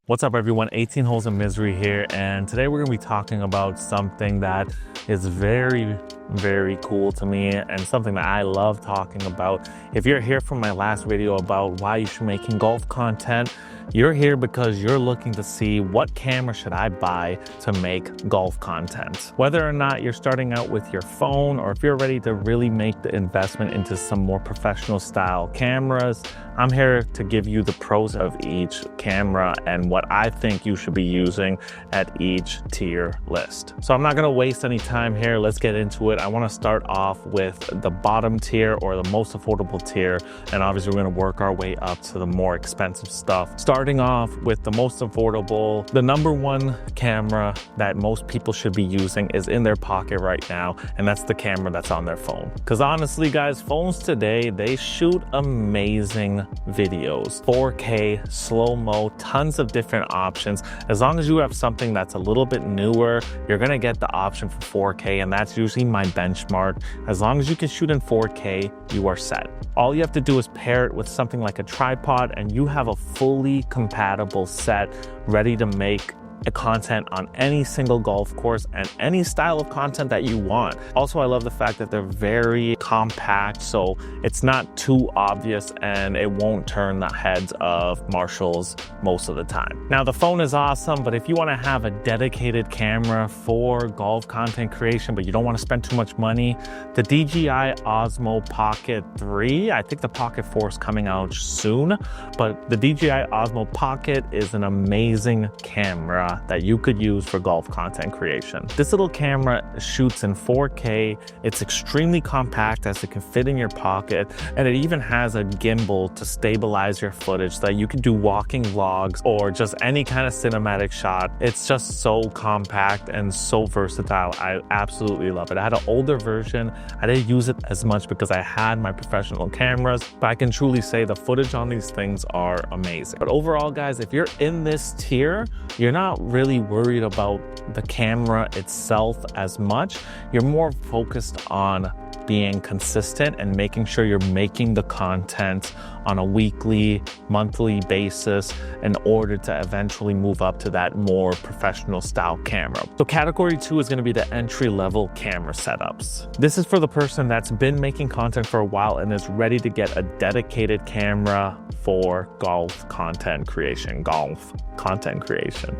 What's up everyone, 18 Holes of Misery here, and today we're going to be talking about something that is very cool to me and something that I love talking about. If you're here from my last video about why you should be making golf content, you're here because you're looking to see what camera should I buy to make golf content. Whether or not you're starting out with your phone or if you're ready to really make the investment into some more professional style cameras, I'm here to give you the pros of each camera and what I think you should be using at each tier list. So I'm not gonna waste any time here, let's get into it. I wanna start off with the bottom tier or the most affordable tier, and obviously we're gonna work our way up to the more expensive stuff. Starting off with the most affordable, the number one camera that most people should be using is in their pocket right now, and that's the camera that's on their phone. Because honestly guys, phones today, they shoot amazing videos, 4K, slow-mo, tons of different options. As long as you have something that's a little bit newer, you're gonna get the option for 4K, and that's usually my benchmark. As long as you can shoot in 4K, you are set. All you have to do is pair it with something like a tripod and you have a fully compatible set ready to make content on any single golf course and any style of content that you want. Also, I love the fact that they're very compact, so it's not too obvious and it won't turn the heads of marshals most of the time. Now, the phone is awesome, but if you want to have a dedicated camera for golf content creation, but you don't want to spend too much money, the DJI Osmo Pocket 3, I think the Pocket 4 is coming out soon, but the DJI Osmo Pocket is an amazing camera that you could use for golf content creation. This little camera shoots in 4K, it's extremely compact as it can fit in your pocket, and it even has a gimbal to stabilize your footage so that you can do walking vlogs or just any kind of cinematic shot. It's just so compact and so versatile. I absolutely love it. I had an older version. I didn't use it as much because I had my professional cameras, but I can truly say the footage on these things are amazing. But overall guys, if you're in this tier, you're not really worried about the camera itself as much. You're more focused on being consistent and making sure you're making the content on a weekly, monthly basis in order to eventually move up to that more professional style camera. So category 2 is going to be the entry-level camera setups. This is for the person that's been making content for a while and is ready to get a dedicated camera for golf content creation.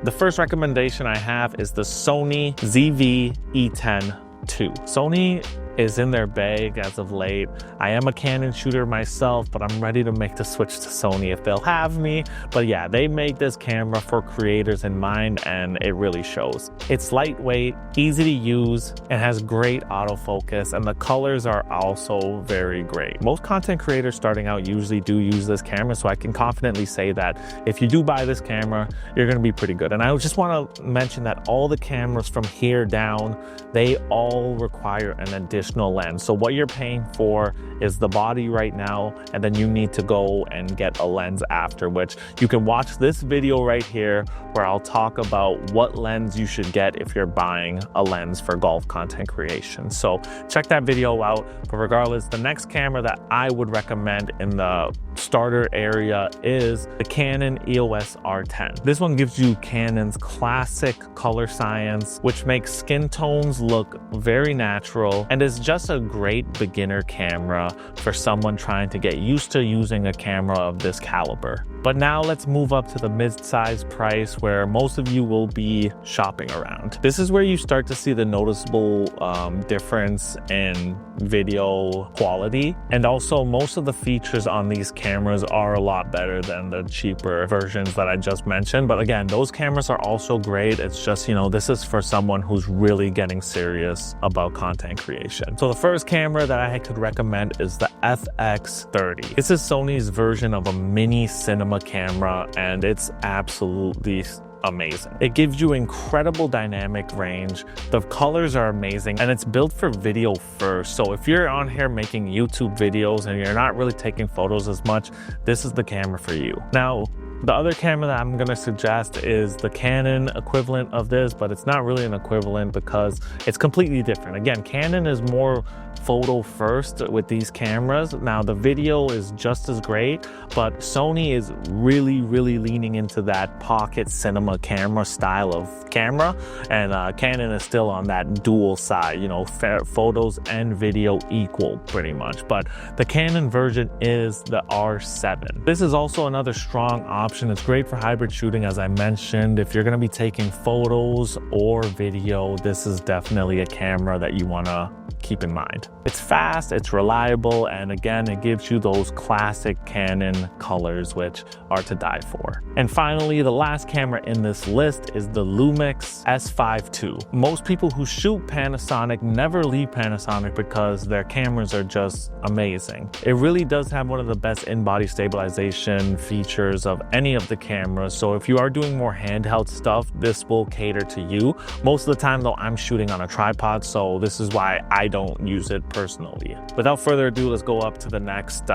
The first recommendation I have is the Sony ZV-E10 II. Sony is in their bag as of late. I am a Canon shooter myself, but I'm ready to make the switch to Sony if they'll have me. But yeah, they make this camera for creators in mind, and it really shows. It's lightweight, easy to use, and has great autofocus, and the colors are also very great. Most content creators starting out usually do use this camera, so I can confidently say that if you do buy this camera, you're gonna be pretty good. And I just wanna mention that all the cameras from here down, they all require an additional lens. So what you're paying for is the body right now, and then you need to go and get a lens after, which you can watch this video right here where I'll talk about what lens you should get if you're buying a lens for golf content creation. So check that video out. But regardless, the next camera that I would recommend in the starter area is the Canon EOS R10. This one gives you Canon's classic color science, which makes skin tones look very natural and is just a great beginner camera for someone trying to get used to using a camera of this caliber. But now let's move up to the mid-size price where most of you will be shopping around. This is where you start to see the noticeable difference in video quality, and also most of the features on these cameras are a lot better than the cheaper versions that I just mentioned. But again, those cameras are also great. It's just, you know, this is for someone who's really getting serious about content creation. So the first camera that I could recommend is the FX30. This is Sony's version of a mini cinema camera, and it's absolutely amazing. It gives you incredible dynamic range. The colors are amazing, and it's built for video first. So if you're on here making YouTube videos and you're not really taking photos as much, this is the camera for you. Now, The other camera that I'm going to suggest is the Canon equivalent of this, but it's not really an equivalent because it's completely different. Again, Canon is more photo first with these cameras. Now the video is just as great, but Sony is really leaning into that pocket cinema camera style of camera, and Canon is still on that dual side, you know, photos and video equal pretty much. But the Canon version is the R7. This is also another strong option. It's great for hybrid shooting, as I mentioned. If you're going to be taking photos or video, this is definitely a camera that you want to keep in mind. It's fast, it's reliable, and again, it gives you those classic Canon colors, which are to die for. And finally, the last camera in this list is the Lumix S5 II. Most people who shoot Panasonic never leave Panasonic because their cameras are just amazing. It really does have one of the best in-body stabilization features of any of the cameras, so if you are doing more handheld stuff, this will cater to you. Most of the time though, I'm shooting on a tripod, so this is why I don't use it personally. Without further ado, let's go up to the next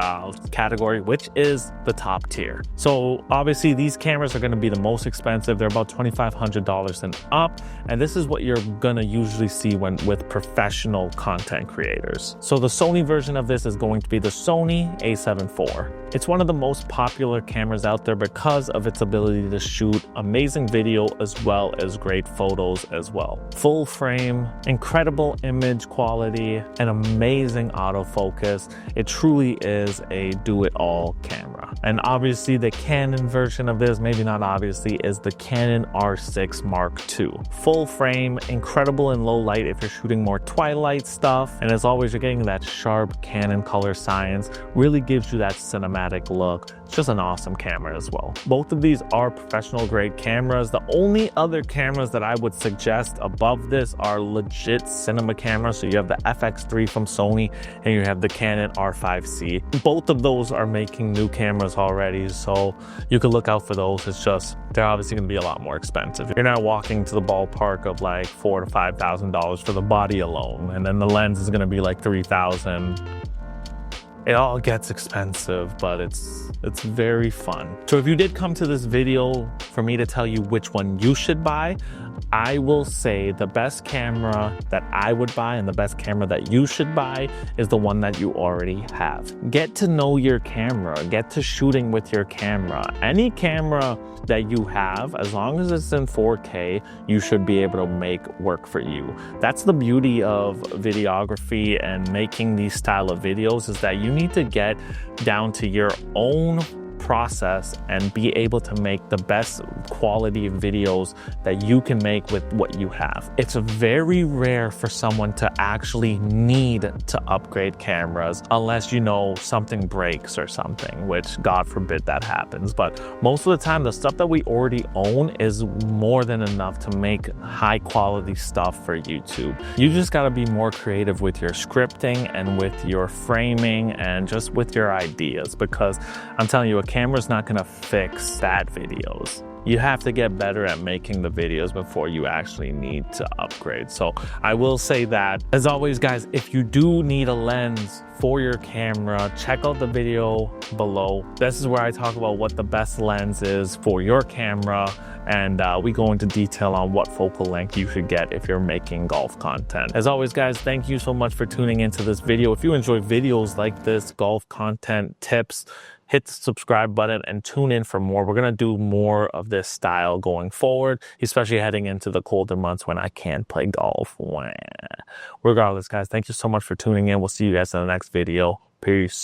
category, which is the top tier. So obviously these cameras are going to be the most expensive. They're about $2,500 and up, and this is what you're going to usually see with professional content creators. So the Sony version of this is going to be the Sony a7 IV. It's one of the most popular cameras out there because of its ability to shoot amazing video as well as great photos as well. Full frame, incredible image quality, and amazing autofocus. It truly is a do-it-all camera. And obviously the Canon version of this, maybe not obviously, is the Canon R6 Mark II. Full frame, incredible in low light if you're shooting more twilight stuff, and as always, you're getting that sharp Canon color science, really gives you that cinematic look. It's just an awesome camera as well. Both of these are professional grade cameras. The only other cameras that I would suggest above this are legit cinema cameras. So you have the FX3 from Sony and you have the Canon R5C. Both of those are making new cameras already, so you can look out for those. It's just, they're obviously going to be a lot more expensive. You're not walking to the ballpark of like $4,000 to $5,000 for the body alone, and then the lens is going to be like $3,000. It all gets expensive, but it's very fun. So if you did come to this video for me to tell you which one you should buy, I will say the best camera that I would buy and the best camera that you should buy is the one that you already have. Get to know your camera, get to shooting with your camera. Any camera that you have, as long as it's in 4K, you should be able to make work for you. That's the beauty of videography and making these style of videos, is that you need to get down to your own process and be able to make the best quality videos that you can make with what you have. It's very rare for someone to actually need to upgrade cameras unless, you know, something breaks or something, which God forbid that happens. But most of the time, the stuff that we already own is more than enough to make high quality stuff for YouTube. You just got to be more creative with your scripting and with your framing and just with your ideas, because I'm telling you, a camera's not going to fix bad videos. You have to get better at making the videos before you actually need to upgrade. So I will say that. As always, guys, if you do need a lens for your camera, check out the video below. This is where I talk about what the best lens is for your camera, and we go into detail on what focal length you should get if you're making golf content. As always, guys, thank you so much for tuning into this video. If you enjoy videos like this, golf content tips, hit the subscribe button and tune in for more. We're going to do more of this style going forward, especially heading into the colder months when I can't play golf. Regardless, guys, thank you so much for tuning in. We'll see you guys in the next video. Peace.